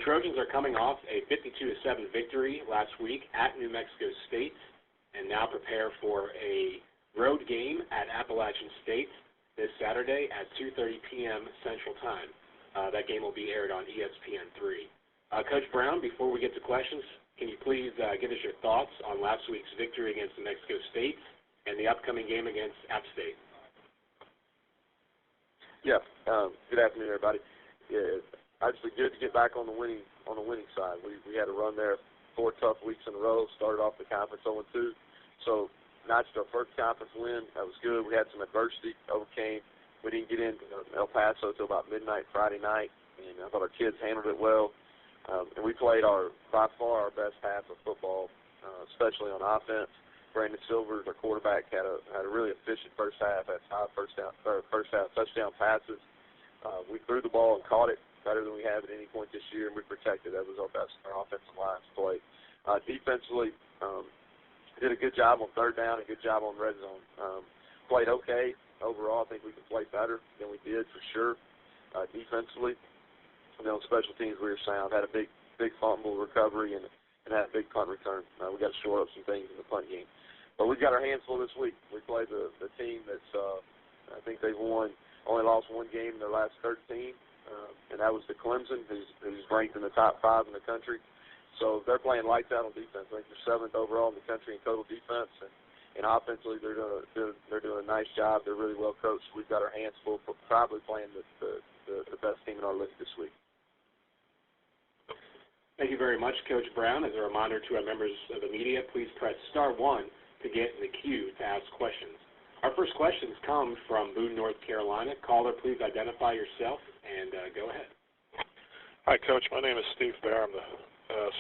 Trojans are coming off a 52-7 victory last week at New Mexico State and now prepare for a road game at Appalachian State this Saturday at 2:30 p.m. Central Time. That game will be aired on ESPN3. Coach Brown, before we get to questions, can you please give us your thoughts on last week's victory against New Mexico State and the upcoming game against App State? Yeah. Good afternoon, everybody. Yeah, obviously good to get back on the winning side. We had a run there, 4 tough weeks in a row. Started off the conference 0-2, so notched our first conference win. That was good. We had some adversity, overcame. We didn't get into El Paso until about midnight Friday night, and I thought our kids handled it well. And we played by far our best half of football, especially on offense. Brandon Silvers, our quarterback, had a really efficient first half. Had 5 first half touchdown passes. We threw the ball and caught it better than we have at any point this year, and we protected. That was our offensive line's play. Defensively, did a good job on third down, a good job on red zone. Played okay overall. I think we can play better than we did for sure. Defensively, on special teams we were sound. Had a big fumble recovery and had a big punt return. We got to shore up some things in the punt game. But we've got our hands full this week. We played the team that's, I think they've only lost 1 game in their last 13, and that was the Clemson, who's ranked in the top 5 in the country. So they're playing lights out on defense. I think they're 7th overall in the country in total defense, and offensively they're doing a nice job. They're really well coached. We've got our hands full, probably playing the best team in our league this week. Thank you very much, Coach Brown. As a reminder to our members of the media, please press *1 to get in the queue to ask questions. Our first questions come from Boone, North Carolina. Caller, please identify yourself and go ahead. Hi, Coach. My name is Steve Bear. I'm the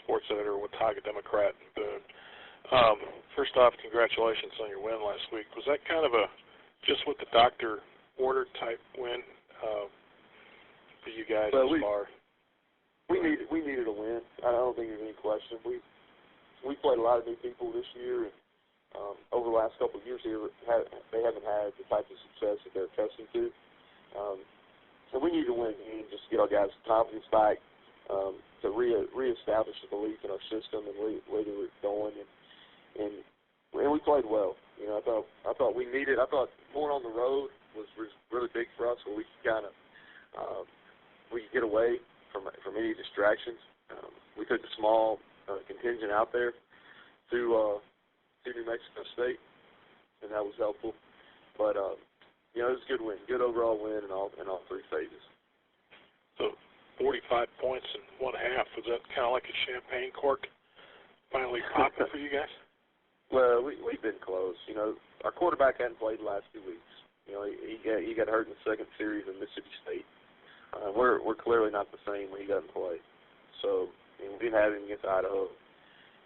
sports editor with Tiger Democrat in Boone. First off, congratulations on your win last week. Was that kind of a just what the doctor ordered type win for you guys as far? We needed a win. I don't think there's any question. We played a lot of new people this year, and over the last couple of years here, they haven't had the type of success that they're accustomed to. So we need to win a game just to get our guys' confidence back, to reestablish the belief in our system and where they were going, and we played well. You know, I thought we needed. I thought going on the road was really big for us, where we could kind of we could get away from any distractions. We took a small contingent out there to New Mexico State, and that was helpful. But you know, it was a good win, good overall win in all 3 phases. So 45 points in 1 half. Was that kind of like a champagne cork finally popping for you guys? Well, we've been close. You know, our quarterback hadn't played the last 2 weeks. You know, he got hurt in the 2nd series in Mississippi State. We're clearly not the same when he doesn't play. So we didn't have him against Idaho,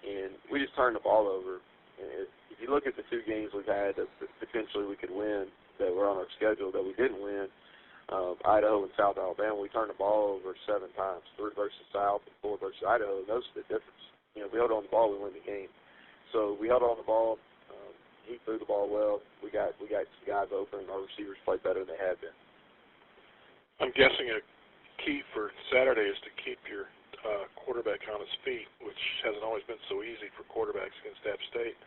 and we just turned the ball over. And if you look at the 2 games we've had that potentially we could win that were on our schedule that we didn't win, Idaho and South Alabama, we turned the ball over 7 times, 3 versus South and 4 versus Idaho. And those are the difference. You know, if we held on the ball, we win the game. So we held on the ball. He threw the ball well. We got some guys open. Our receivers played better than they had been. I'm guessing a key for Saturday is to keep your quarterback on his feet, which hasn't always been so easy for quarterbacks against App State.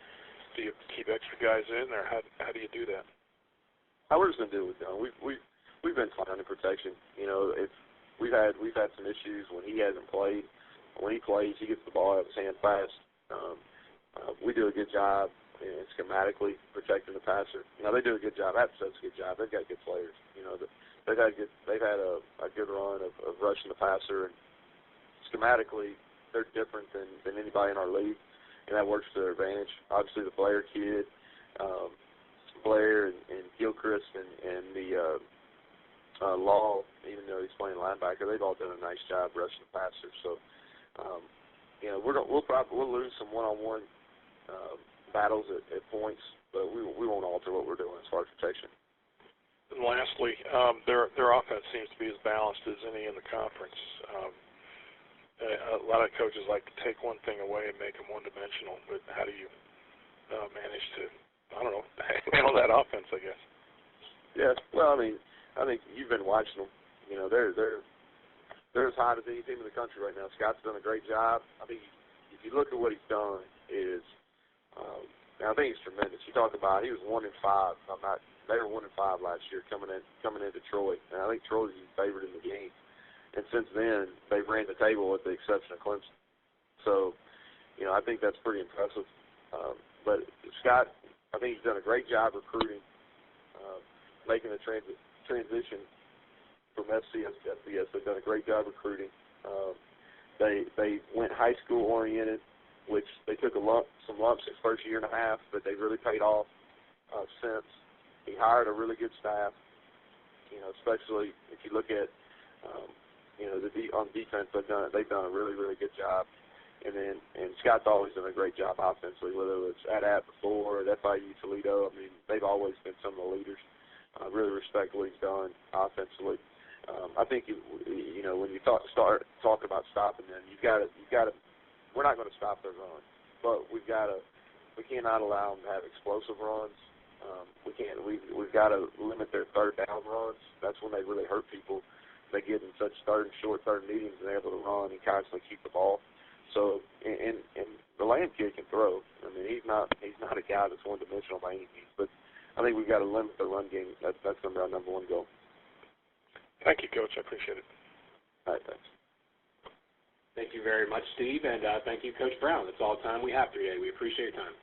Do you keep extra guys in, or how do you do that? How we're just going to do it with them. We've been fine in protection. You know, we've had some issues when he hasn't played. When he plays, he gets the ball out of his hand fast. We do a good job schematically protecting the passer. You know, they do a good job. App State's a good job. They've got good players. You know, they've had a good run of rushing the passer, and schematically they're different than anybody in our league, and that works to their advantage. Obviously, the Blair kid, Blair and Gilchrist and the Law, even though he's playing linebacker, they've all done a nice job rushing the passer. So, you know, we'll lose some one-on-one battles at points, but we won't alter what we're doing as far as protection. And lastly, their offense seems to be as balanced as any in the conference. A lot of coaches like to take one thing away and make them one-dimensional, but how do you manage to, I don't know, handle that offense, I guess? Yeah, well, I mean, I think you've been watching them. You know, they're they're as hot as any team in the country right now. Scott's done a great job. I mean, if you look at what he's done, I think he's tremendous. You talk about he was 1-5. They were 1-5 last year coming into Troy, and I think Troy's favored in the game. And since then, they've ran the table with the exception of Clemson. So, I think that's pretty impressive. But Scott, I think he's done a great job recruiting, making the transition from FCS to FBS. They've done a great job recruiting. They went high school oriented, which they took some lumps his first year and a half, but they really paid off since. He hired a really good staff, especially if you look at, on defense, they've done a really, really good job. And Scott's always done a great job offensively, whether it's at App before or at FIU Toledo. I mean, they've always been some of the leaders. I really respect what he's done offensively. I think when you start talking about stopping them, you've got to. We're not going to stop their run, but we cannot allow them to have explosive runs. We've got to limit their third down runs. That's when they really hurt people. They get in such third and mediums and they're able to run and constantly keep the ball. So, and the Lamb kid can throw. I mean, he's not a guy that's one-dimensional by any means. But I think we've got to limit the run game. That's our number one goal. Thank you, Coach. I appreciate it. All right, thanks. Thank you very much, Steve, and thank you, Coach Brown. That's all the time we have for today. We appreciate your time.